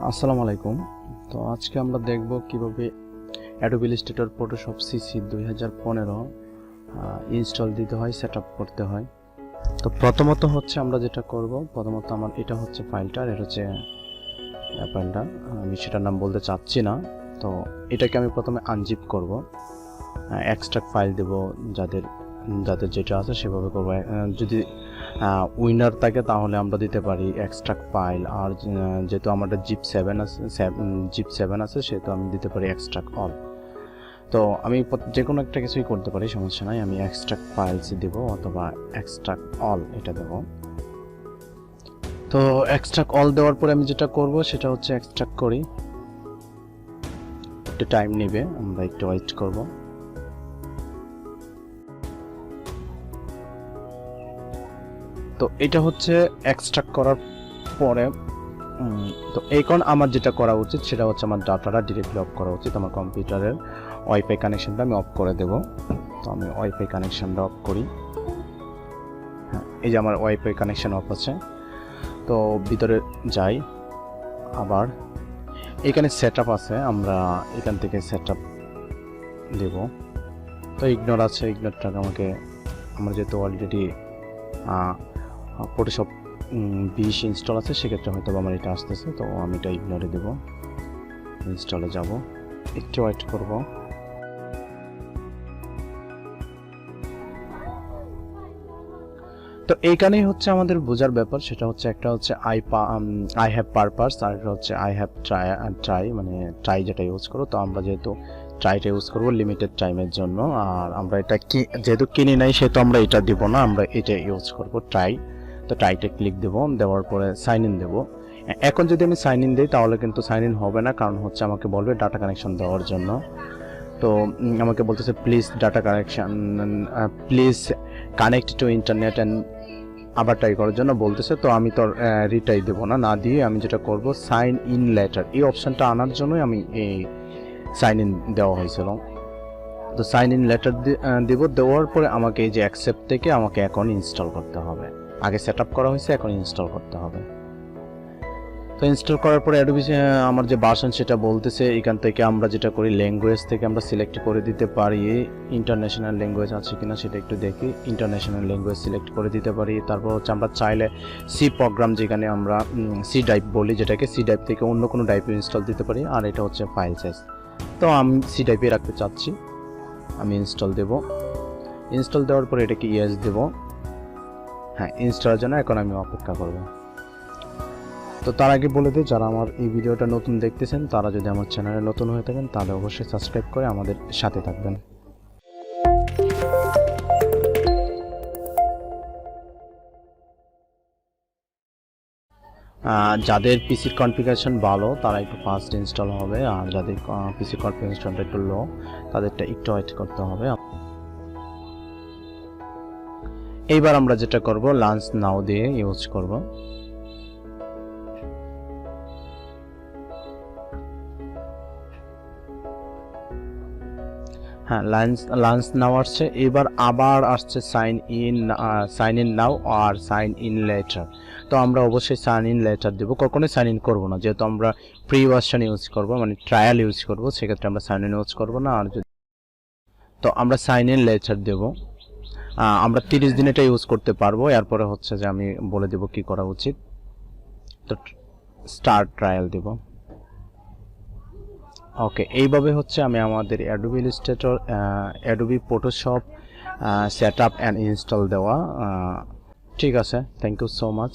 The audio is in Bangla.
আসসালামু আলাইকুম। তো আজকে আমরা দেখব কিভাবে Adobe Illustrator Photoshop CC 2015 install দিতে হয়, সেটআপ করতে হয়। তো প্রথমত হচ্ছে আমরা যেটা করব, প্রথমত আমার এটা হচ্ছে ফাইলটা, আর এটা হচ্ছে ফাইলটা, আমি সেটার নাম বলতে চাচ্ছি না। তো এটাকে আমি প্রথমে আনজিপ করব, এক্সট্রাক্ট ফাইল দেব, যাদের যেটা আছে সেভাবে করব। যদি উইনার থাকে তাহলে আমরা দিতে পারি এক্সট্রাক্ট ফাইল, আর যেহেতু আমাদের জিপ 7 আছে সেহেতু আমি দিতে পারি এক্সট্রাক্ট অল। তো আমি যে কোনো একটা কিছুই করতে পারি, সমস্যা নাই। আমি এক্সট্রাক্ট ফাইলস দেব অথবা এক্সট্রাক্ট অল এটা দেব। তো এক্সট্রাক্ট অল দেওয়ার পরে আমি যেটা করব সেটা হচ্ছে এক্সট্রাক্ট করি, একটু টাইম নেবে, আমরা একটু ওয়েট করব। তো এটা হচ্ছে এক্সট্রাক্ট করার পরে তো এখন আমার যেটা করা উচিত সেটা হচ্ছে আমার ডাটাটা ডিরেক্টলি অফ করা উচিত। আমার কম্পিউটারের ওয়াইফাই কানেকশনটা আমি অফ করে দেব। তো আমি ওয়াইফাই কানেকশনটা অফ করি। হ্যাঁ, এই যে আমার ওয়াইফাই কানেকশন অফ আছে। তো ভিতরে যাই, আবার এখানে সেটআপ আছে, আমরা এখান থেকে সেটআপ দেব। তো ইগনোর আছে, ইগনোরটাকে আমার যেহেতু অলরেডি ফটোশপ 20 ইনস্টল আছে, সেক্ষেত্রে হয়তো আমার এটা আসতেছে, তো আমি এটা ইগনোরে দেব। ইনস্টলে যাব, একটু ওয়েট করব। তো এইখানেই হচ্ছে আমাদের বোঝার ব্যাপার, সেটা হচ্ছে একটা হচ্ছে আই হ্যাভ পারপাস, আর একটা হচ্ছে আই হ্যাভ ট্রাই, মানে ট্রাই যেটা ইউজ করো। তো আমরা যেহেতু ট্রাইটা ইউজ করবো লিমিটেড টাইমের জন্য, আর আমরা এটা যেহেতু কিনি নাই সেহেতু আমরা এটা দিব না, আমরা এটা ইউজ করব ট্রাই। তো ট্রাইতে ক্লিক দেব, দেওয়ার পরে সাইন ইন দেব। এখন যদি আমি সাইন ইন দিই তাহলে কিন্তু সাইন ইন হবে না, কারণ হচ্ছে আমাকে বলবে ডাটা কানেকশন দেওয়ার জন্য। তো আমাকে বলতেছে please data connection, please connect to internet, and আবার ট্রাই করার জন্য বলতেছে। তো আমি তো রিট্রাই দেবো না, না দিয়ে আমি যেটা করব সাইন ইন লেটার, এই অপশানটা আনার জন্যই আমি এই সাইন ইন দেওয়া হয়েছিল। তো সাইন ইন লেটার দেব, দেওয়ার পরে আমাকে এই যে অ্যাকসেপ্ট থেকে আমাকে এখন ইনস্টল করতে হবে। আগে সেট আপ করা হয়েছে, এখন ইনস্টল করতে হবে। তো ইনস্টল করার পরে অ্যাডোবি আমার যে ভার্সন সেটা বলতেছে, এখান থেকে আমরা যেটা করি ল্যাঙ্গুয়েজ থেকে আমরা সিলেক্ট করে দিতে পারি, ইন্টারন্যাশনাল ল্যাঙ্গুয়েজ আছে কিনা সেটা একটু দেখি। ইন্টারন্যাশনাল ল্যাঙ্গুয়েজ সিলেক্ট করে দিতে পারি। তারপর হচ্ছে আমরা চাইলে সি প্রোগ্রাম, যেখানে আমরা সি ড্রাইভ বলি যেটাকে, সি ড্রাইভ থেকে অন্য কোনো ড্রাইভে ইনস্টল দিতে পারি। আর এটা হচ্ছে ফাইল সাইজ, তো আমি সি ড্রাইভে রাখতে চাচ্ছি। আমি ইনস্টল দেব। ইনস্টল দেওয়ার পরে এটাকে ইয়েস দেব। হ্যাঁ, ইনস্টলের জন্য এখন আমি অপেক্ষা করব। তো তার আগে বলে দিই, যারা আমার এই ভিডিওটা নতুন দেখতেছেন তারা যদি আমার চ্যানেলে নতুন হয়ে থাকেন তাহলে অবশ্যই সাবস্ক্রাইব করে আমাদের সাথে থাকবেন। যাদের পিসির কনফিগারেশন ভালো তারা একটু ফাস্ট ইনস্টল হবে, আর যাদের পিসির কনফিগারেশনটা একটু লো তাদেরটা একটু ওয়েট করতে হবে। এইবার আমরা যেটা করব লঞ্চ নাও দিয়ে ইউজ করব। হ্যাঁ, লাঞ্চ নাও আসছে। এবার আবার আসছে সাইন ইন নাও আর সাইন ইন লেটার। তো আমরা অবশ্যই সাইন ইন লেটার দেবো, কখনোই সাইন ইন করবো না, যেহেতু আমরা ফ্রি ভার্সন ইউজ করবো, মানে ট্রায়াল ইউজ করবো, সেক্ষেত্রে আমরা সাইন ইন ইউজ করবো না। আর তো আমরা সাইন ইন লেটার দেবো। আমরা 30 দিন এটা ইউজ করতে পারবো। এরপরে হচ্ছে যে আমি বলে দেবো কি করা উচিত। তো স্টার্ট ট্রায়াল দেব। ওকে, এইভাবে হচ্ছে আমি আমাদের Adobe Illustrator, Adobe Photoshop setup and install দেওয়া। ঠিক আছে, থ্যাংক ইউ সো মাচ।